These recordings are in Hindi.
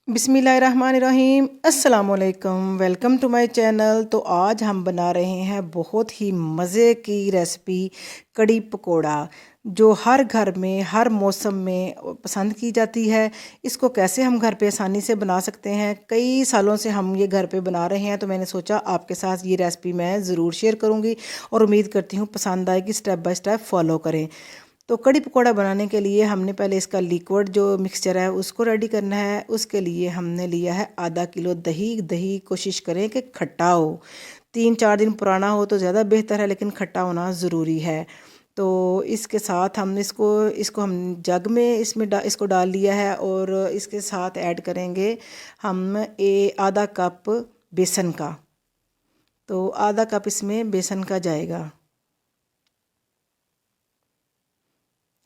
बिस्मिल्लाहिर्रहमानिर्रहीम अस्सलामुअलैकुम। Welcome to my channel. तो आज हम बना रहे हैं बहुत ही मज़े की रेसिपी कड़ी पकोड़ा, जो हर घर में हर मौसम में पसंद की जाती है। इसको कैसे हम घर पे आसानी से बना सकते हैं, कई सालों से हम ये घर पे बना रहे हैं, तो मैंने सोचा आपके साथ ये रेसिपी मैं ज़रूर शेयर करूँगी और उम्मीद करती हूँ पसंद आएगी। स्टेप बाय स्टेप फॉलो करें। तो कड़ी पकोड़ा बनाने के लिए हमने पहले इसका लिक्विड जो मिक्सचर है उसको रेडी करना है। उसके लिए हमने लिया है आधा किलो दही। दही कोशिश करें कि खट्टा हो, 3-4 दिन पुराना हो तो ज़्यादा बेहतर है, लेकिन खट्टा होना ज़रूरी है। तो इसके साथ हम इसको इसको हम जग में इसको डाल लिया है और इसके साथ ऐड करेंगे हम आधा कप बेसन का। तो आधा कप इसमें बेसन का जाएगा।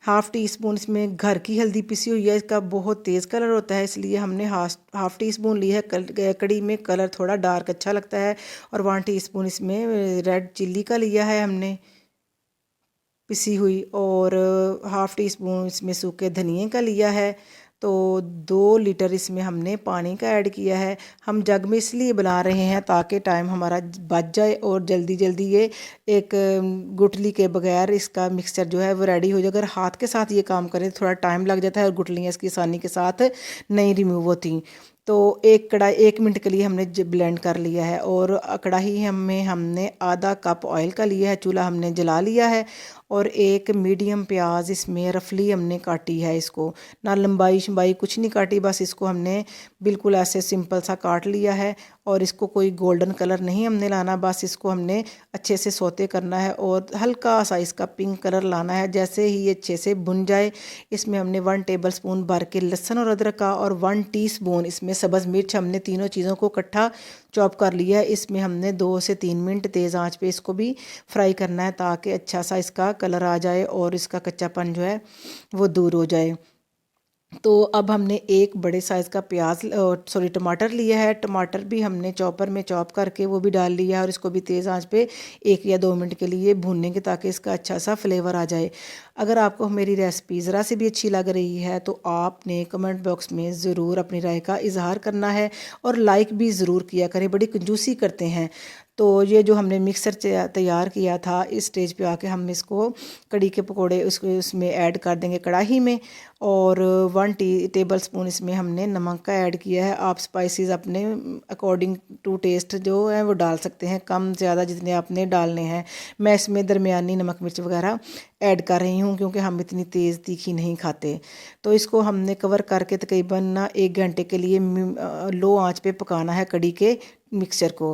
हाफ़ टी स्पून इसमें घर की हल्दी पिसी हुई है। इसका बहुत तेज़ कलर होता है, इसलिए हमने हाफ़ टी स्पून लिया है। कड़ी में कलर थोड़ा डार्क अच्छा लगता है। और 1 टीस्पून इसमें रेड चिल्ली का लिया है हमने पिसी हुई। और हाफ़ टी स्पून इसमें सूखे धनिए का लिया है। तो 2 लीटर इसमें हमने पानी का ऐड किया है। हम जग में इसलिए बना रहे हैं ताकि टाइम हमारा बच जाए और जल्दी जल्दी ये एक गुठली के बगैर इसका मिक्सचर जो है वो रेडी हो जाए। अगर हाथ के साथ ये काम करें तो थोड़ा टाइम लग जाता है और गुठलियाँ इसकी आसानी के साथ नहीं रिमूव होती। तो एक कढ़ाई 1 मिनट के लिए हमने ब्लेंड कर लिया है। और कढ़ाई में हमने आधा कप ऑयल का लिया है। चूल्हा हमने जला लिया है और एक मीडियम प्याज इसमें रफली हमने काटी है। इसको ना लंबाई शंबाई कुछ नहीं काटी, बस इसको हमने बिल्कुल ऐसे सिंपल सा काट लिया है। और इसको कोई गोल्डन कलर नहीं हमने लाना, बस इसको हमने अच्छे से सौते करना है और हल्का सा इसका पिंक कलर लाना है। जैसे ही ये अच्छे से भुन जाए, इसमें हमने 1 टेबलस्पून भर के लहसुन और अदरक का और 1 टीस्पून इसमें सब्ज़ मिर्च, हमने तीनों चीज़ों को इकट्ठा चॉप कर लिया है। इसमें हमने 2 से 3 मिनट तेज़ आंच पे इसको भी फ्राई करना है ताकि अच्छा सा इसका कलर आ जाए और इसका कच्चापन जो है वो दूर हो जाए। तो अब हमने एक बड़े साइज़ का टमाटर लिया है। टमाटर भी हमने चॉपर में चॉप करके वो भी डाल लिया है और इसको भी तेज़ आंच पे 1 या 2 मिनट के लिए भूनेंगे ताकि इसका अच्छा सा फ्लेवर आ जाए। अगर आपको मेरी रेसिपी ज़रा से भी अच्छी लग रही है तो आपने कमेंट बॉक्स में ज़रूर अपनी राय का इजहार करना है और लाइक भी ज़रूर किया करें। बड़ी कंजूसी करते हैं। तो ये जो हमने मिक्सर तैयार किया था, इस स्टेज पे आके हम इसको कड़ी के पकोड़े उसमें ऐड कर देंगे कढ़ाई में। और 1 टेबलस्पून इसमें हमने नमक का ऐड किया है। आप स्पाइसेस अपने अकॉर्डिंग टू टेस्ट जो है वो डाल सकते हैं, कम ज़्यादा जितने आपने डालने हैं। मैं इसमें दरमियानी नमक मिर्च वगैरह ऐड कर रही हूँ क्योंकि हम इतनी तेज़ तीखी नहीं खाते। तो इसको हमने कवर करके तकरीबन ना 1 घंटे के लिए लो आंच पे पकाना है कड़ी के मिक्सचर को।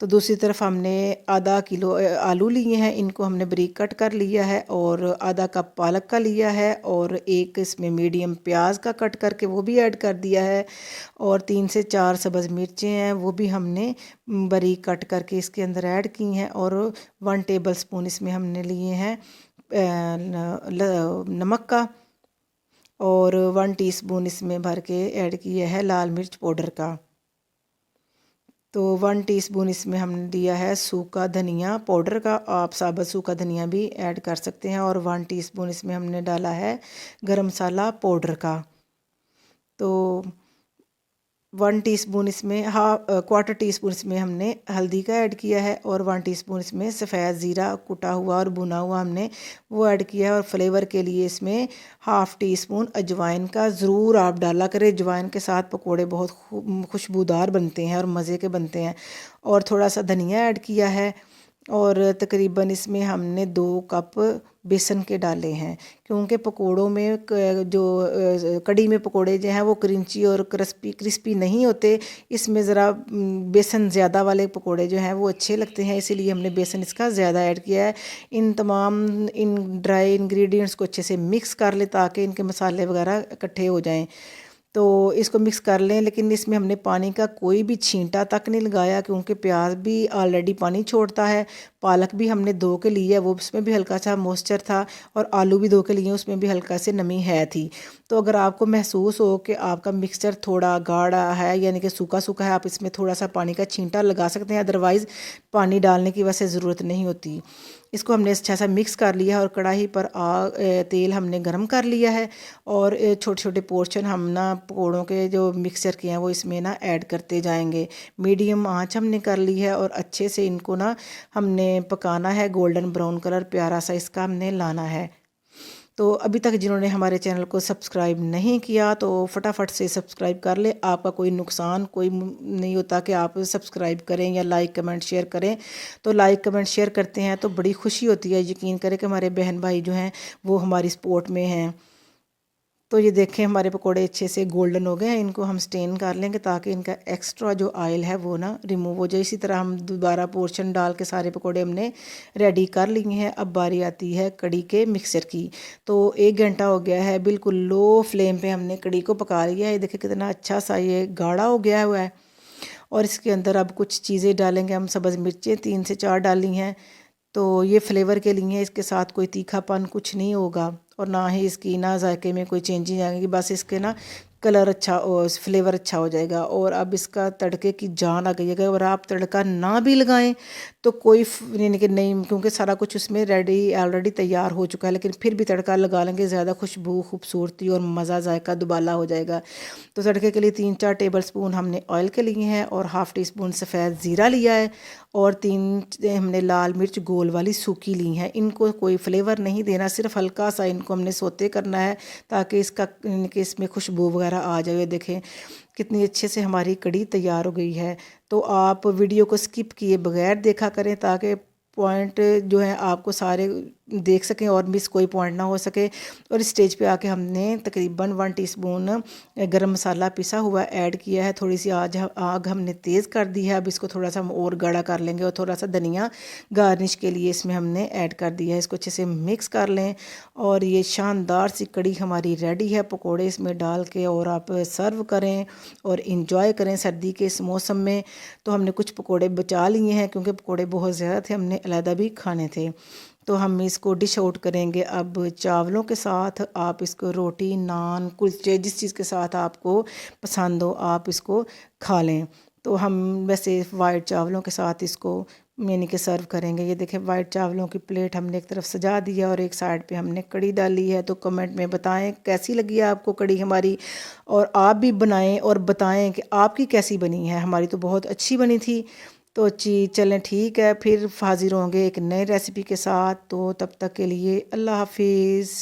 तो दूसरी तरफ हमने आधा किलो आलू लिए हैं, इनको हमने बारीक कट कर लिया है। और आधा कप पालक का लिया है और एक इसमें मीडियम प्याज का कट करके वो भी ऐड कर दिया है। और 3 से 4 सब्ज़ मिर्चें हैं, वो भी हमने बारीक कट करके इसके अंदर ऐड की हैं। और 1 टेबलस्पून इसमें हमने लिए हैं नमक का। और 1 टीस्पून इसमें भर के ऐड किया है लाल मिर्च पाउडर का। तो 1 टीस्पून इसमें हमने दिया है सूखा धनिया पाउडर का, आप साबुत सूखा धनिया भी ऐड कर सकते हैं। और 1 टीस्पून इसमें हमने डाला है गरम मसाला पाउडर का। तो 1 टीस्पून इसमें क्वार्टर टीस्पून इसमें हमने हल्दी का ऐड किया है। और 1 टीस्पून इसमें सफ़ेद ज़ीरा कुटा हुआ और भुना हुआ हमने वो ऐड किया है। और फ्लेवर के लिए इसमें हाफ़ टी स्पून अजवाइन का ज़रूर आप डाला करें। अजवाइन के साथ पकोड़े बहुत खुशबूदार बनते हैं और मज़े के बनते हैं। और थोड़ा सा धनिया ऐड किया है। और तकरीबन इसमें हमने 2 कप बेसन के डाले हैं क्योंकि पकोड़ों में जो कड़ी में पकोड़े जो हैं वो क्रंची और क्रिस्पी नहीं होते। इसमें ज़रा बेसन ज़्यादा वाले पकोड़े जो हैं वो अच्छे लगते हैं, इसीलिए हमने बेसन इसका ज़्यादा ऐड किया है। इन ड्राई इंग्रेडिएंट्स को अच्छे से मिक्स कर ले ताकि इनके मसाले वगैरह इकट्ठे हो जाएं। तो इसको मिक्स कर लें, लेकिन इसमें हमने पानी का कोई भी छींटा तक नहीं लगाया क्योंकि प्याज भी ऑलरेडी पानी छोड़ता है। पालक भी हमने धो के ली है, वो उसमें भी हल्का सा मॉइस्चर था, और आलू भी धो के लिए उसमें भी हल्का से नमी है थी। तो अगर आपको महसूस हो कि आपका मिक्सचर थोड़ा गाढ़ा है यानी कि सूखा सूखा है, आप इसमें थोड़ा सा पानी का छींटा लगा सकते हैं, अदरवाइज़ पानी डालने की वैसे ज़रूरत नहीं होती। इसको हमने अच्छा सा मिक्स कर लिया है और कढ़ाई पर तेल हमने गरम कर लिया है, और छोटे छोटे पोर्शन हम ना पकौड़ों के जो मिक्सचर के हैं वो इसमें ना ऐड करते जाएंगे। मीडियम आंच हमने कर ली है और अच्छे से इनको ना हमने पकाना है, गोल्डन ब्राउन कलर प्यारा सा इसका हमने लाना है। तो अभी तक जिन्होंने हमारे चैनल को सब्सक्राइब नहीं किया तो फटाफट से सब्सक्राइब कर ले, आपका कोई नुकसान कोई नहीं होता कि आप सब्सक्राइब करें या लाइक कमेंट शेयर करें। तो लाइक कमेंट शेयर करते हैं तो बड़ी खुशी होती है, यकीन करें कि हमारे बहन भाई जो हैं वो हमारी सपोर्ट में हैं। तो ये देखें हमारे पकोड़े अच्छे से गोल्डन हो गए हैं, इनको हम स्टेन कर लेंगे ताकि इनका एक्स्ट्रा जो ऑयल है वो ना रिमूव हो जाए। इसी तरह हम दोबारा पोर्शन डाल के सारे पकोड़े हमने रेडी कर लिए हैं। अब बारी आती है कड़ी के मिक्सचर की। तो 1 घंटा हो गया है, बिल्कुल लो फ्लेम पे हमने कड़ी को पका लिया है। देखिए कितना अच्छा सा ये गाढ़ा हो गया हुआ है। और इसके अंदर अब कुछ चीज़ें डालेंगे हम, सब्ज़ मिर्चें 3 से 4 डाली हैं, तो ये फ्लेवर के लिए है, इसके साथ कोई तीखापन कुछ नहीं होगा और ना ही इसकी ना जायके में कोई चेंजिंग आएगी, बस इसके ना कलर अच्छा और फ्लेवर अच्छा हो जाएगा। और अब इसका तड़के की जान आ गई है। अगर आप तड़का ना भी लगाएं तो कोई यानी कि नहीं, क्योंकि सारा कुछ उसमें रेडी ऑलरेडी तैयार हो चुका है, लेकिन फिर भी तड़का लगा लेंगे ज़्यादा खुशबू खूबसूरती और मज़ा जायका दुबाला हो जाएगा। तो तड़के के लिए 3-4 टेबल स्पून हमने ऑयल के लिए हैं और हाफ़ टी स्पून सफ़ेद ज़ीरा लिया है, और 3 हमने लाल मिर्च गोल वाली सूखी ली हैं। इनको कोई फ्लेवर नहीं देना, सिर्फ हल्का सा इनको हमने सोते करना है ताकि इसका इनके इसमें खुशबू वगैरह आ जाए। देखें कितनी अच्छे से हमारी कड़ी तैयार हो गई है। तो आप वीडियो को स्किप किए बगैर देखा करें ताकि पॉइंट जो है आपको सारे देख सकें और मिस कोई पॉइंट ना हो सके। और इस स्टेज पे आके हमने तकरीबन 1 टीस्पून गरम मसाला पिसा हुआ ऐड किया है। थोड़ी सी आग हमने तेज़ कर दी है। अब इसको थोड़ा सा हम और गाढ़ा कर लेंगे और थोड़ा सा धनिया गार्निश के लिए इसमें हमने ऐड कर दिया है। इसको अच्छे से मिक्स कर लें और ये शानदार सी कड़ी हमारी रेडी है। पकोड़े इसमें डाल के और आप सर्व करें और इंजॉय करें सर्दी के इस मौसम में। तो हमने कुछ पकोड़े बचा लिए हैं क्योंकि पकोड़े बहुत ज़्यादा थे, हमने अलहदा भी खाने थे। तो हम इसको डिश आउट करेंगे अब चावलों के साथ। आप इसको रोटी नान कुलचे जिस चीज़ के साथ आपको पसंद हो आप इसको खा लें। तो हम वैसे वाइट चावलों के साथ इसको यानी कि सर्व करेंगे। ये देखें वाइट चावलों की प्लेट हमने एक तरफ सजा दी है और एक साइड पे हमने कड़ी डाली है। तो कमेंट में बताएं कैसी लगी है आपको कड़ी हमारी, और आप भी बनाएं और बताएं कि आपकी कैसी बनी है। हमारी तो बहुत अच्छी बनी थी। तो चलें ठीक है, फिर हाजिर होंगे एक नई रेसिपी के साथ। तो तब तक के लिए अल्लाह हाफिज़।